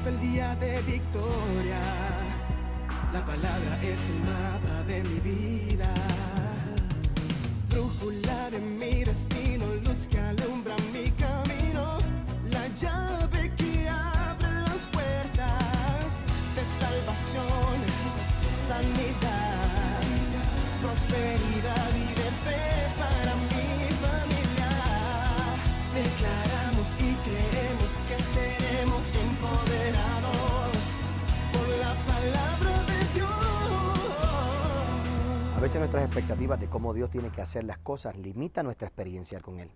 el día de victoria. La palabra es el mapa de mi vida, brújula de mi destino, luz que alumbra mi camino, la llave que abre las puertas de salvación, sanidad, prosperidad y de fe para mi familia. Declaramos y creemos que seremos empoderados por la palabra de Dios. A veces nuestras expectativas de cómo Dios tiene que hacer las cosas limitan nuestra experiencia con Él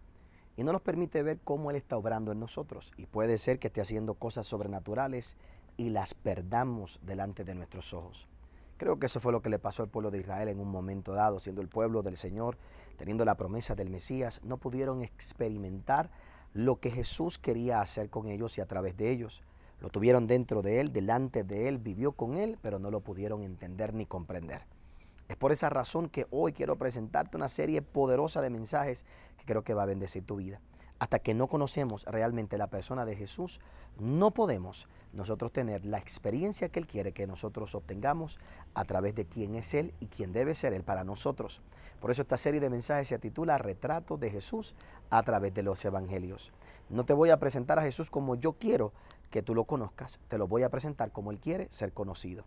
y no nos permite ver cómo Él está obrando en nosotros. Y puede ser que esté haciendo cosas sobrenaturales y las perdamos delante de nuestros ojos. Creo que eso fue lo que le pasó al pueblo de Israel en un momento dado, siendo el pueblo del Señor, teniendo la promesa del Mesías, no pudieron experimentar lo que Jesús quería hacer con ellos y a través de ellos. Lo tuvieron dentro de Él, delante de Él, vivió con Él, pero no lo pudieron entender ni comprender. Es por esa razón que hoy quiero presentarte una serie poderosa de mensajes que creo que va a bendecir tu vida. Hasta que no conocemos realmente la persona de Jesús, no podemos nosotros tener la experiencia que Él quiere que nosotros obtengamos a través de quién es Él y quién debe ser Él para nosotros. Por eso esta serie de mensajes se titula Retrato de Jesús a través de los Evangelios. No te voy a presentar a Jesús como yo quiero que tú lo conozcas, te lo voy a presentar como Él quiere ser conocido.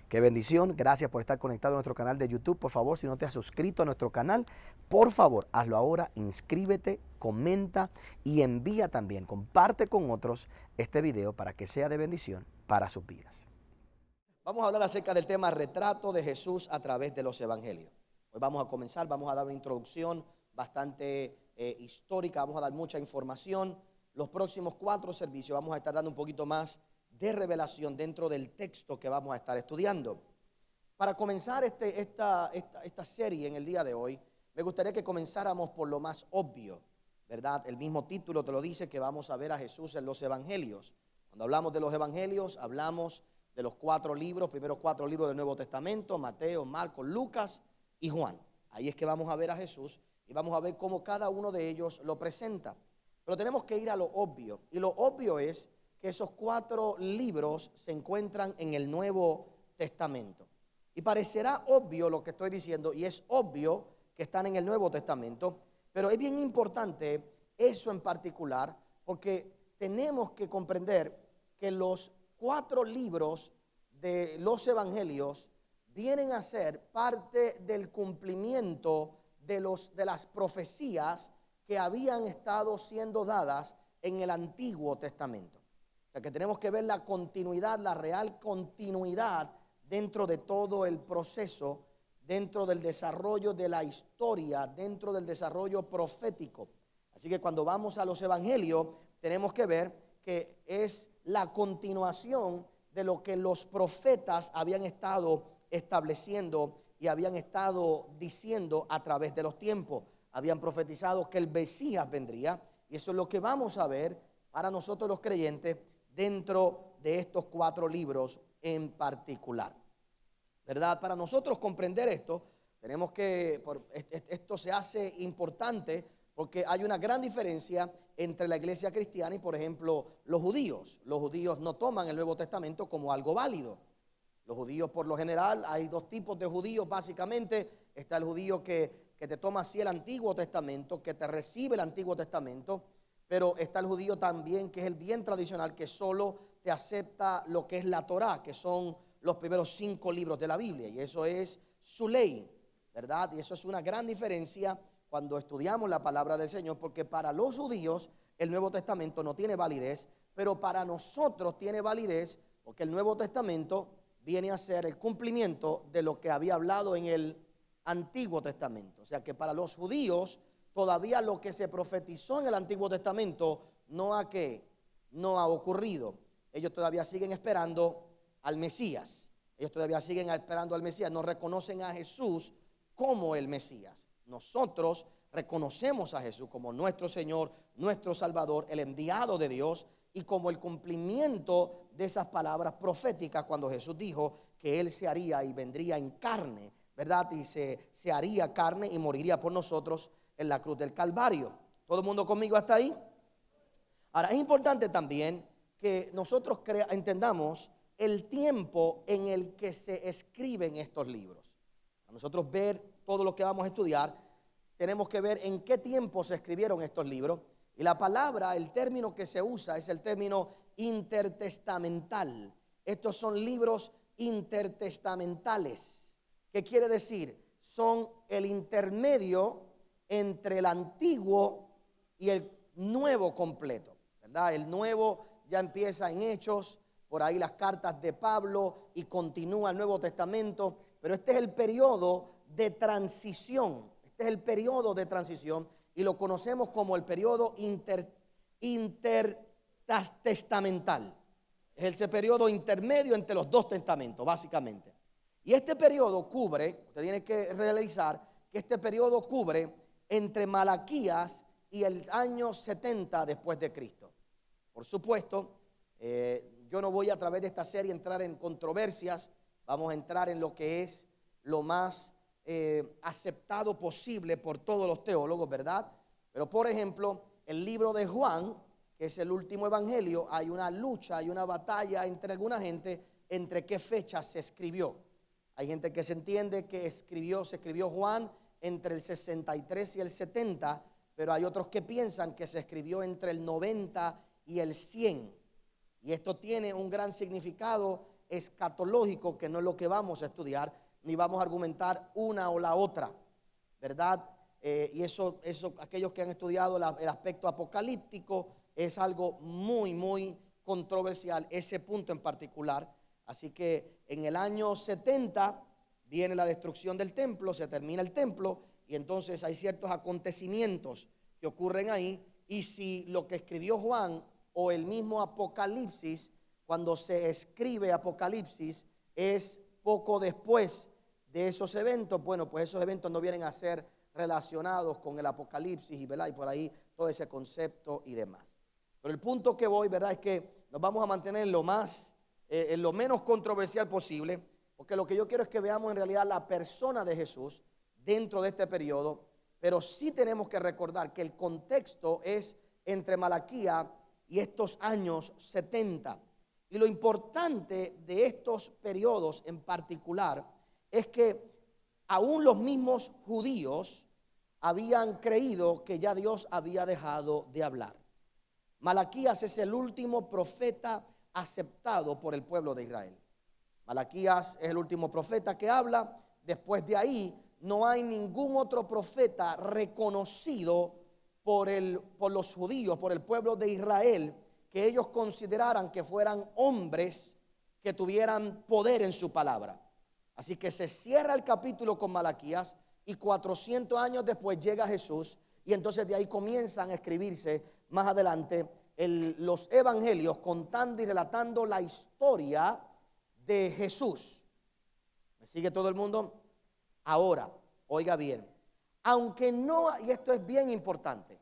Qué bendición, gracias por estar conectado a nuestro canal de YouTube. Por favor, si no te has suscrito a nuestro canal, por favor, hazlo ahora, inscríbete, comenta y envía también, comparte con otros este video para que sea de bendición para sus vidas. Vamos a hablar acerca del tema retrato de Jesús a través de los Evangelios. Hoy vamos a comenzar, vamos a dar una introducción bastante histórica, vamos a dar mucha información. Los próximos 4 servicios vamos a estar dando un poquito más de revelación dentro del texto que vamos a estar estudiando. Para comenzar esta serie en el día de hoy, me gustaría que comenzáramos por lo más obvio, ¿verdad? El mismo título te lo dice, que vamos a ver a Jesús en los Evangelios. Cuando hablamos de los Evangelios, hablamos de los 4 libros, primeros 4 libros del Nuevo Testamento: Mateo, Marcos, Lucas y Juan. Ahí es que vamos a ver a Jesús y vamos a ver cómo cada uno de ellos lo presenta. Pero tenemos que ir a lo obvio, y lo obvio es que esos 4 libros se encuentran en el Nuevo Testamento. Y parecerá obvio lo que estoy diciendo, y es obvio que están en el Nuevo Testamento, pero es bien importante eso en particular, porque tenemos que comprender que los 4 libros de los Evangelios vienen a ser parte del cumplimiento de las profecías que habían estado siendo dadas en el Antiguo Testamento. O sea que tenemos que ver la continuidad, la real continuidad dentro de todo el proceso, dentro del desarrollo de la historia, dentro del desarrollo profético. Así que cuando vamos a los Evangelios, tenemos que ver que es la continuación de lo que los profetas habían estado estableciendo y habían estado diciendo a través de los tiempos. Habían profetizado que el Mesías vendría, y eso es lo que vamos a ver para nosotros los creyentes dentro de estos 4 libros en particular, ¿verdad? Para nosotros comprender esto, tenemos que, esto se hace importante porque hay una gran diferencia entre la iglesia cristiana y, por ejemplo, los judíos. Los judíos no toman el Nuevo Testamento como algo válido. Los judíos, por lo general, hay 2 tipos de judíos básicamente. Está el judío que te toma así el Antiguo Testamento, que te recibe el Antiguo Testamento, pero está el judío también que es el bien tradicional, que solo te acepta lo que es la Torá, que son los primeros 5 libros de la Biblia, y eso es su ley, ¿verdad? Y eso es una gran diferencia cuando estudiamos la palabra del Señor, porque para los judíos el Nuevo Testamento no tiene validez, pero para nosotros tiene validez, porque el Nuevo Testamento viene a ser el cumplimiento de lo que había hablado en el Antiguo Testamento. O sea que para los judíos todavía lo que se profetizó en el Antiguo Testamento no ha ocurrido. Ellos todavía siguen esperando al Mesías. Ellos todavía siguen esperando al Mesías. No reconocen a Jesús como el Mesías. Nosotros reconocemos a Jesús como nuestro Señor, nuestro Salvador, el enviado de Dios, y como el cumplimiento de esas palabras proféticas cuando Jesús dijo que Él se haría y vendría en carne, ¿verdad? Y se haría carne y moriría por nosotros en la cruz del Calvario. ¿Todo el mundo conmigo hasta ahí? Ahora, es importante también que nosotros entendamos el tiempo en el que se escriben estos libros. A nosotros ver todo lo que vamos a estudiar, tenemos que ver en qué tiempo se escribieron estos libros. Y la palabra, el término que se usa es el término intertestamental. Estos son libros intertestamentales. ¿Qué quiere decir? Son el intermedio entre el antiguo y el nuevo completo, ¿verdad? El nuevo ya empieza en Hechos, por ahí las cartas de Pablo y continúa el Nuevo Testamento, pero este es el periodo de transición. Este es el periodo de transición y lo conocemos como el periodo intertestamental. Es ese periodo intermedio entre los dos testamentos, básicamente. Y este periodo cubre, usted tiene que realizar que este periodo cubre entre Malaquías y el año 70 después de Cristo. Por supuesto, yo no voy a través de esta serie a entrar en controversias, vamos a entrar en lo que es lo más aceptado posible por todos los teólogos, ¿verdad? Pero por ejemplo, el libro de Juan, que es el último evangelio, hay una lucha, hay una batalla entre alguna gente entre qué fecha se escribió. Hay gente que se entiende que se escribió Juan entre el 63 y el 70, pero hay otros que piensan que se escribió entre el 90 y el 100. Y esto tiene un gran significado escatológico que no es lo que vamos a estudiar, ni vamos a argumentar una o la otra, ¿verdad? Y eso, aquellos que han estudiado el aspecto apocalíptico, es algo muy, muy controversial, ese punto en particular. Así que en el año 70 viene la destrucción del templo, se termina el templo y entonces hay ciertos acontecimientos que ocurren ahí. Y si lo que escribió Juan o el mismo Apocalipsis, cuando se escribe Apocalipsis, es poco después de esos eventos, bueno, pues esos eventos no vienen a ser relacionados con el Apocalipsis y, ¿verdad? Y por ahí todo ese concepto y demás. Pero el punto que voy, ¿verdad?, es que nos vamos a mantener en lo menos controversial posible, porque lo que yo quiero es que veamos en realidad la persona de Jesús dentro de este periodo, pero sí tenemos que recordar que el contexto es entre Malaquías y estos años 70. Y lo importante de estos periodos en particular es que aún los mismos judíos habían creído que ya Dios había dejado de hablar. Malaquías es el último profeta aceptado por el pueblo de Israel. Malaquías es el último profeta que habla. Después de ahí no hay ningún otro profeta reconocido por los judíos, por el pueblo de Israel, que ellos consideraran que fueran hombres que tuvieran poder en su palabra. Así que se cierra el capítulo con Malaquías y 400 años después llega Jesús y entonces de ahí comienzan a escribirse más adelante los evangelios contando y relatando la historia de Jesús. ¿Me sigue todo el mundo? Ahora, oiga bien, aunque no, y esto es bien importante,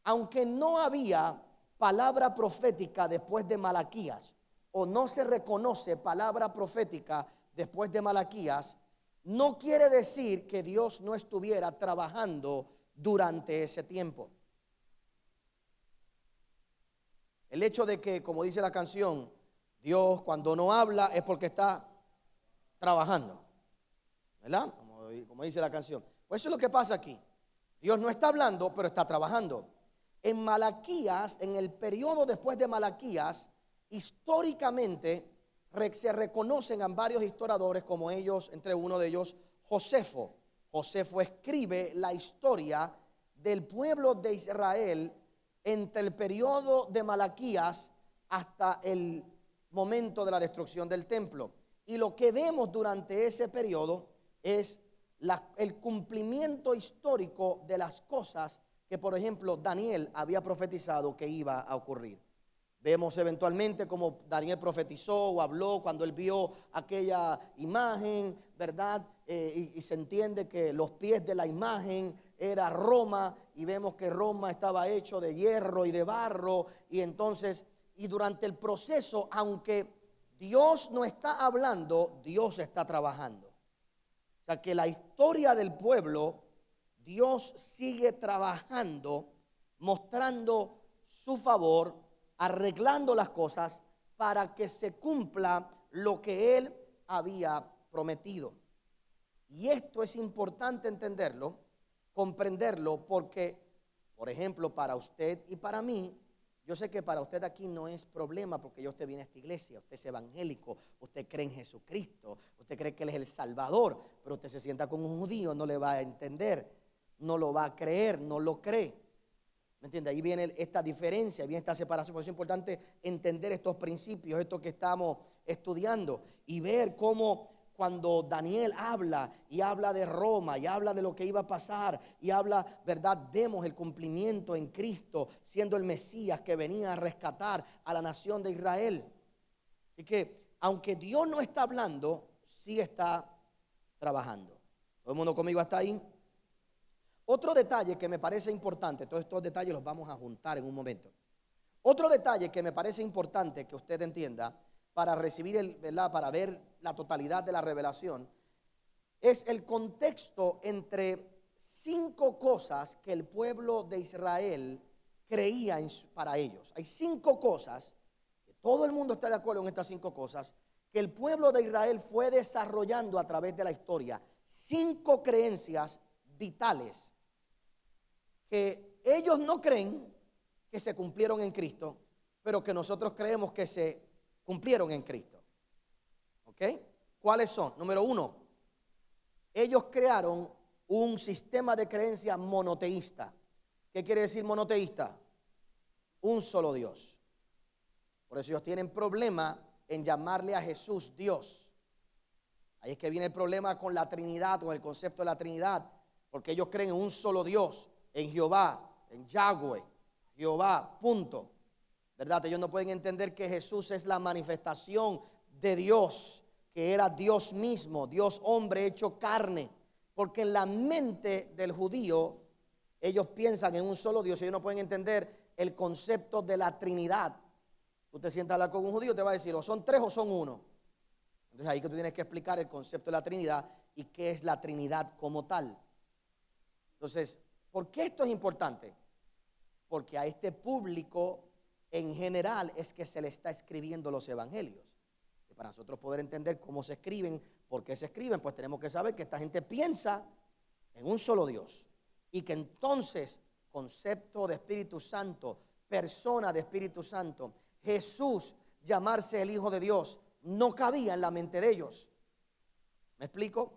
aunque no había palabra profética después de Malaquías, o no se reconoce palabra profética después de Malaquías, no quiere decir que Dios no estuviera trabajando durante ese tiempo. El hecho de que, como dice la canción, Dios cuando no habla es porque está trabajando, ¿verdad? Como dice la canción. Pues eso es lo que pasa aquí. Dios no está hablando, pero está trabajando. En Malaquías, en el periodo después de Malaquías, históricamente se reconocen a varios historiadores, como ellos, entre uno de ellos, Josefo. Josefo escribe la historia del pueblo de Israel entre el periodo de Malaquías hasta el momento de la destrucción del templo. Y lo que vemos durante ese periodo es el cumplimiento histórico de las cosas que, por ejemplo, Daniel había profetizado que iba a ocurrir. Vemos eventualmente como Daniel profetizó o habló cuando él vio aquella imagen, ¿verdad? Y se entiende que los pies de la imagen era Roma, y vemos que Roma estaba hecho de hierro y de barro, y entonces, y durante el proceso, aunque Dios no está hablando, Dios está trabajando. O sea que la historia del pueblo, Dios sigue trabajando, mostrando su favor, arreglando las cosas para que se cumpla lo que Él había prometido. Y esto es importante entenderlo, comprenderlo, porque, por ejemplo, para usted y para mí, yo sé que para usted aquí no es problema porque ya usted viene a esta iglesia, usted es evangélico, usted cree en Jesucristo, usted cree que Él es el Salvador, pero usted se sienta con un judío, no le va a entender, no lo va a creer, no lo cree. ¿Me entiende? Ahí viene esta diferencia, viene esta separación. Por eso es importante entender estos principios, esto que estamos estudiando, y ver cómo cuando Daniel habla y habla de Roma y habla de lo que iba a pasar y habla, ¿verdad? Vemos el cumplimiento en Cristo siendo el Mesías que venía a rescatar a la nación de Israel. Así que aunque Dios no está hablando, sí está trabajando. ¿Todo el mundo conmigo hasta ahí? Otro detalle que me parece importante, todos estos detalles los vamos a juntar en un momento. Otro detalle que me parece importante que usted entienda para recibir ¿verdad? Para ver la totalidad de la revelación, es el contexto entre 5 cosas que el pueblo de Israel creía para ellos. Hay 5 cosas, que todo el mundo está de acuerdo en estas 5 cosas, que el pueblo de Israel fue desarrollando a través de la historia. 5 creencias vitales que ellos no creen que se cumplieron en Cristo, pero que nosotros creemos que se cumplieron en Cristo. ¿Ok? ¿Cuáles son? Número 1, ellos crearon un sistema de creencia monoteísta. ¿Qué quiere decir monoteísta? Un solo Dios. Por eso ellos tienen problema en llamarle a Jesús Dios. Ahí es que viene el problema con la Trinidad, con el concepto de la Trinidad, porque ellos creen en un solo Dios, en Jehová, en Yahweh, Jehová, punto. ¿Verdad? Ellos no pueden entender que Jesús es la manifestación de Dios, que era Dios mismo, Dios hombre hecho carne. Porque en la mente del judío, ellos piensan en un solo Dios. Ellos no pueden entender el concepto de la Trinidad. Tú te sientas a hablar con un judío, te va a decir, o son 3 o son 1. Entonces ahí que tú tienes que explicar el concepto de la Trinidad y qué es la Trinidad como tal. Entonces, ¿por qué esto es importante? Porque a este público en general es que se le está escribiendo los evangelios. Y para nosotros poder entender cómo se escriben, por qué se escriben, pues tenemos que saber que esta gente piensa en un solo Dios. Y que entonces, concepto de Espíritu Santo, persona de Espíritu Santo, Jesús llamarse el Hijo de Dios, no cabía en la mente de ellos. ¿Me explico?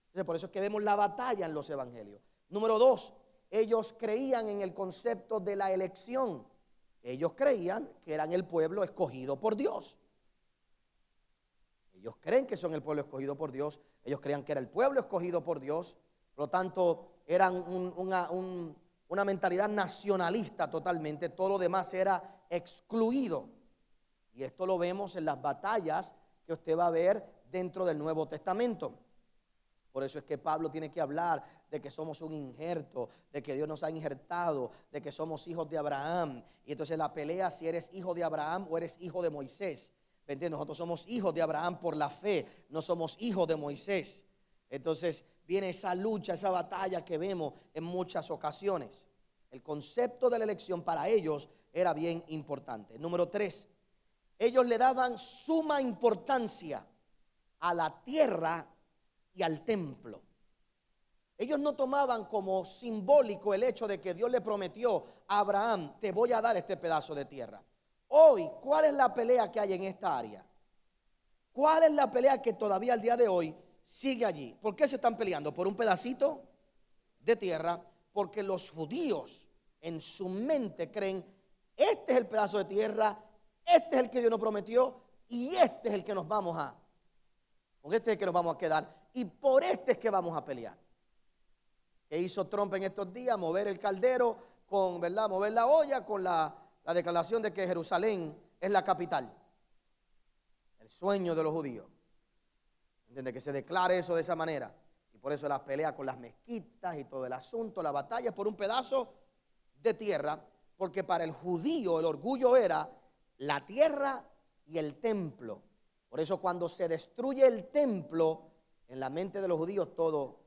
Entonces, por eso es que vemos la batalla en los evangelios. Número 2, ellos creían en el concepto de la elección. Ellos creían que eran el pueblo escogido por Dios. Ellos creen que son el pueblo escogido por Dios. Ellos creían que era el pueblo escogido por Dios. Por lo tanto, eran una mentalidad nacionalista totalmente. Todo lo demás era excluido. Y esto lo vemos en las batallas que usted va a ver dentro del Nuevo Testamento. Por eso es que Pablo tiene que hablar de que somos un injerto, de que Dios nos ha injertado, de que somos hijos de Abraham. Y entonces la pelea si eres hijo de Abraham o eres hijo de Moisés. ¿Me entiendes? Nosotros somos hijos de Abraham por la fe, no somos hijos de Moisés. Entonces viene esa lucha, esa batalla que vemos en muchas ocasiones. El concepto de la elección para ellos era bien importante. Número 3, ellos le daban suma importancia a la tierra y al templo. Ellos no tomaban como simbólico el hecho de que Dios le prometió a Abraham, te voy a dar este pedazo de tierra. Hoy, ¿cuál es la pelea que hay en esta área? ¿Cuál es la pelea que todavía al día de hoy sigue allí? ¿Por qué se están peleando? ¿Por un pedacito de tierra? Porque los judíos en su mente creen, este es el pedazo de tierra, este es el que Dios nos prometió y este es el que nos vamos a, con este es el que nos vamos a quedar y por este es que vamos a pelear. ¿Qué hizo Trump en estos días? Mover el caldero, ¿verdad? Mover la olla con la declaración de que Jerusalén es la capital. El sueño de los judíos. ¿Entiende? Que se declare eso de esa manera. Y por eso las peleas con las mezquitas y todo el asunto, la batalla es por un pedazo de tierra, porque para el judío el orgullo era la tierra y el templo. Por eso cuando se destruye el templo, en la mente de los judíos todo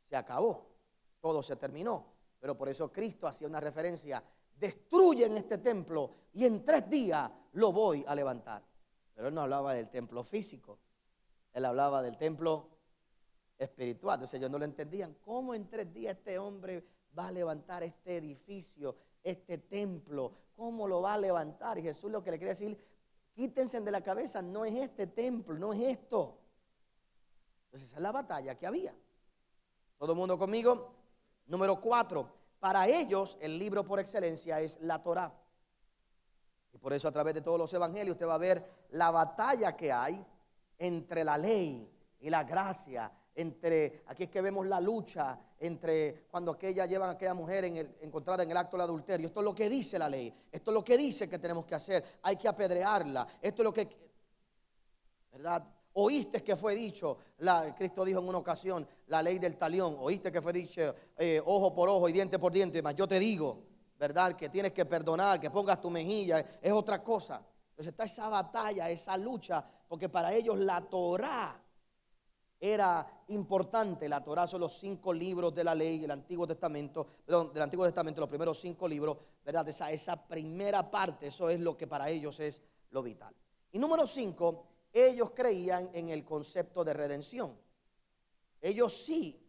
se acabó. Todo se terminó, pero por eso Cristo hacía una referencia destruyen este templo y en 3 días lo voy a levantar. Pero él no hablaba del templo físico, él hablaba del templo espiritual. Entonces ellos no lo entendían. ¿Cómo en 3 días este hombre va a levantar este edificio, este templo? ¿Cómo lo va a levantar? Y Jesús lo que le quiere decir, quítense de la cabeza, no es este templo, no es esto. Entonces esa es la batalla que había. ¿Todo el mundo conmigo? Número 4, para ellos el libro por excelencia es la Torá. Y por eso a través de todos los evangelios usted va a ver la batalla que hay entre la ley y la gracia. Aquí es que vemos la lucha entre cuando llevan a aquella mujer encontrada en el acto del adulterio. Esto es lo que dice la ley, esto es lo que dice que tenemos que hacer, hay que apedrearla, esto es lo que, ¿verdad? Oíste que fue dicho, Cristo dijo en una ocasión, la ley del talión, oíste que fue dicho ojo por ojo y diente por diente, mas yo te digo, ¿verdad? Que tienes que perdonar, que pongas tu mejilla, es otra cosa. Entonces está esa batalla, esa lucha, porque para ellos la Torá era importante. La Torá son los 5 libros de la ley, del Antiguo Testamento, los primeros 5 libros, ¿verdad? Esa primera parte, eso es lo que para ellos es lo vital. Y número 5, ellos creían en el concepto de redención. Ellos sí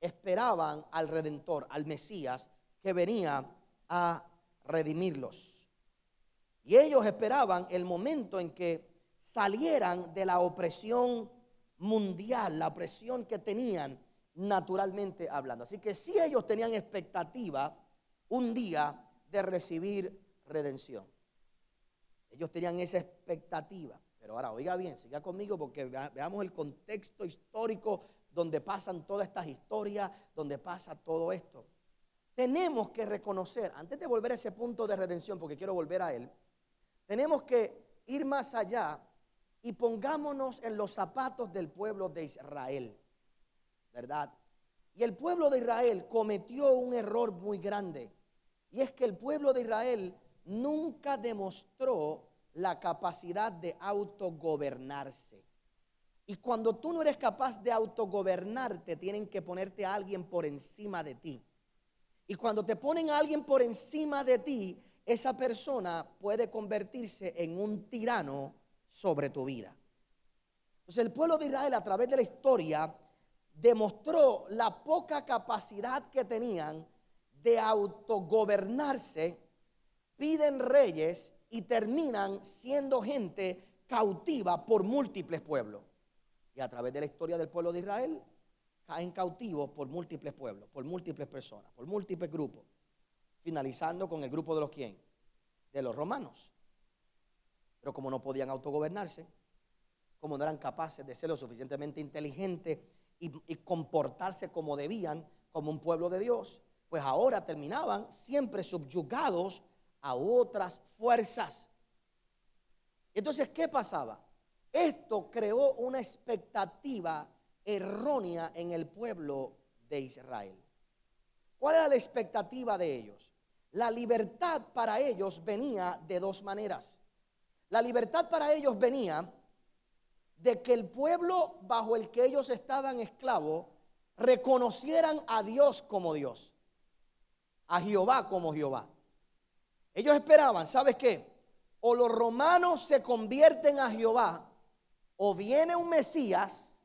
esperaban al Redentor, al Mesías, que venía a redimirlos. Y ellos esperaban el momento en que salieran de la opresión mundial, la opresión que tenían naturalmente hablando. Así que sí, ellos tenían expectativa un día de recibir redención. Ellos tenían esa expectativa. Pero ahora oiga bien, siga conmigo porque veamos el contexto histórico donde pasan todas estas historias, donde pasa todo esto. Tenemos que reconocer, antes de volver a ese punto de redención, porque quiero volver a él, tenemos que ir más allá y pongámonos en los zapatos del pueblo de Israel, ¿verdad? Y el pueblo de Israel cometió un error muy grande, y es que el pueblo de Israel nunca demostró la capacidad de autogobernarse. Y cuando tú no eres capaz de autogobernarte, tienen que ponerte a alguien por encima de ti. Y cuando te ponen a alguien por encima de ti, esa persona puede convertirse en un tirano sobre tu vida. Entonces el pueblo de Israel a través de la historia demostró la poca capacidad que tenían de autogobernarse, piden reyes y terminan siendo gente cautiva por múltiples pueblos. Y a través de la historia del pueblo de Israel caen cautivos por múltiples pueblos, por múltiples personas, por múltiples grupos, finalizando con el grupo de los ¿quién? De los romanos. Pero como no podían autogobernarse, como no eran capaces de ser lo suficientemente inteligentes y comportarse como debían, como un pueblo de Dios, pues ahora terminaban siempre subyugados a otras fuerzas. Entonces, ¿qué pasaba? Esto creó una expectativa errónea en el pueblo de Israel. ¿Cuál era la expectativa de ellos? La libertad para ellos venía de 2 maneras. La libertad para ellos venía de que el pueblo bajo el que ellos estaban esclavos reconocieran a Dios como Dios, a Jehová como Jehová. Ellos esperaban, ¿sabes qué? O los romanos se convierten a Jehová, o viene un Mesías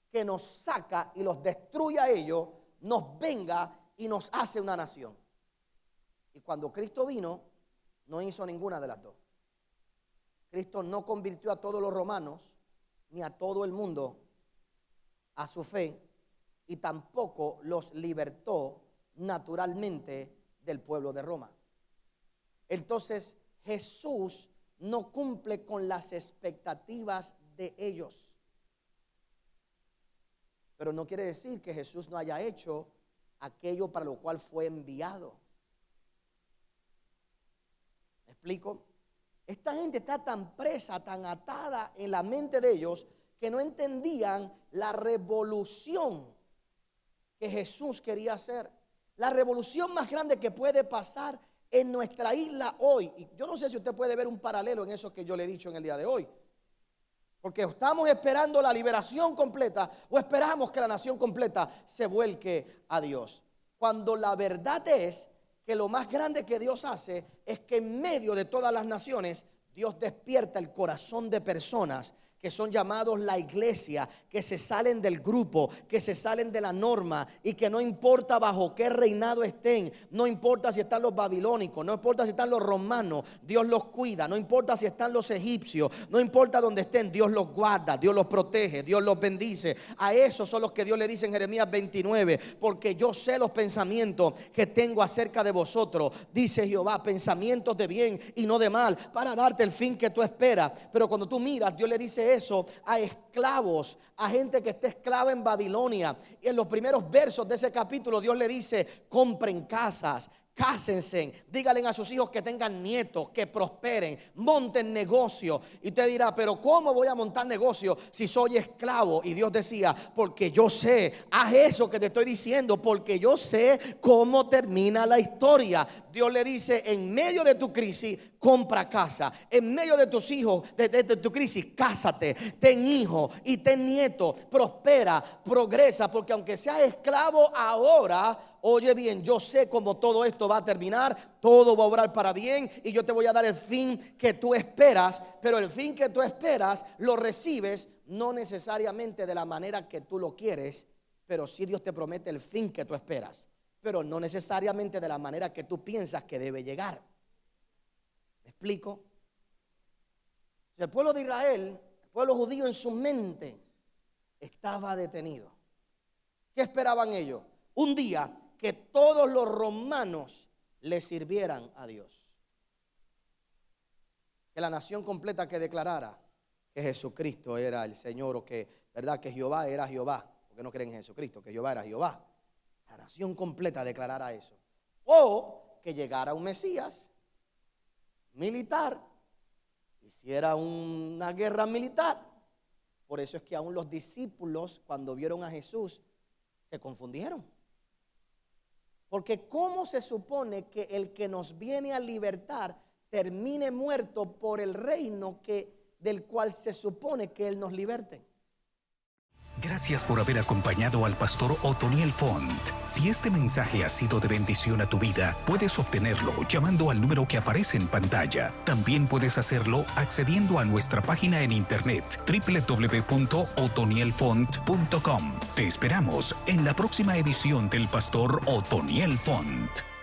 que nos saca y los destruye a ellos, nos venga y nos hace una nación. Y cuando Cristo vino, no hizo ninguna de las dos. Cristo no convirtió a todos los romanos, ni a todo el mundo a su fe, y tampoco los libertó naturalmente del pueblo de Roma. Entonces Jesús no cumple con las expectativas de ellos. Pero no quiere decir que Jesús no haya hecho aquello para lo cual fue enviado. ¿Me explico? Esta gente está tan presa, tan atada en la mente de ellos, que no entendían la revolución que Jesús quería hacer. La revolución más grande que puede pasar en nuestra isla hoy. Y yo no sé si usted puede ver un paralelo en eso que yo le he dicho en el día de hoy. Porque estamos esperando la liberación completa o esperamos que la nación completa se vuelque a Dios. Cuando la verdad es que lo más grande que Dios hace es que en medio de todas las naciones, Dios despierta el corazón de personas que son llamados la iglesia, que se salen del grupo, que se salen de la norma y que no importa bajo qué reinado estén, no importa si están los babilónicos, no importa si están los romanos, Dios los cuida, no importa si están los egipcios, no importa donde estén, Dios los guarda, Dios los protege, Dios los bendice. A esos son los que Dios le dice en Jeremías 29, porque yo sé los pensamientos que tengo acerca de vosotros, dice Jehová, pensamientos de bien y no de mal, para darte el fin que tú esperas. Pero cuando tú miras, Dios le dice eso a esclavos, a gente que está esclava en Babilonia. Y en los primeros versos de ese capítulo Dios le dice: compren casas, cásense, díganle a sus hijos que tengan nietos, que prosperen, monten negocio. Y usted dirá: pero ¿cómo voy a montar negocio si soy esclavo? Y Dios decía: porque yo sé, haz eso que te estoy diciendo, porque yo sé cómo termina la historia. Dios le dice: en medio de tu crisis, compra casa. En medio de tus hijos, de tu crisis, cásate, ten hijos y ten nietos, prospera, progresa, porque aunque seas esclavo ahora, oye bien, yo sé cómo todo esto va a terminar, todo va a obrar para bien y yo te voy a dar el fin que tú esperas. Pero el fin que tú esperas lo recibes no necesariamente de la manera que tú lo quieres, pero sí Dios te promete el fin que tú esperas, pero no necesariamente de la manera que tú piensas que debe llegar. ¿Me explico? El pueblo de Israel, el pueblo judío, en su mente estaba detenido. ¿Qué esperaban ellos? Un día que todos los romanos le sirvieran a Dios, que la nación completa que declarara que Jesucristo era el Señor, o que, verdad, que Jehová era Jehová, porque no creen en Jesucristo, que Jehová era Jehová. La nación completa declarara eso. O que llegara un Mesías militar, hiciera una guerra militar. Por eso es que aún los discípulos, cuando vieron a Jesús, se confundieron. Porque ¿cómo se supone que el que nos viene a libertar termine muerto por el reino del cual se supone que Él nos liberte? Gracias por haber acompañado al pastor Otoniel Font. Si este mensaje ha sido de bendición a tu vida, puedes obtenerlo llamando al número que aparece en pantalla. También puedes hacerlo accediendo a nuestra página en internet www.otonielfont.com. Te esperamos en la próxima edición del pastor Otoniel Font.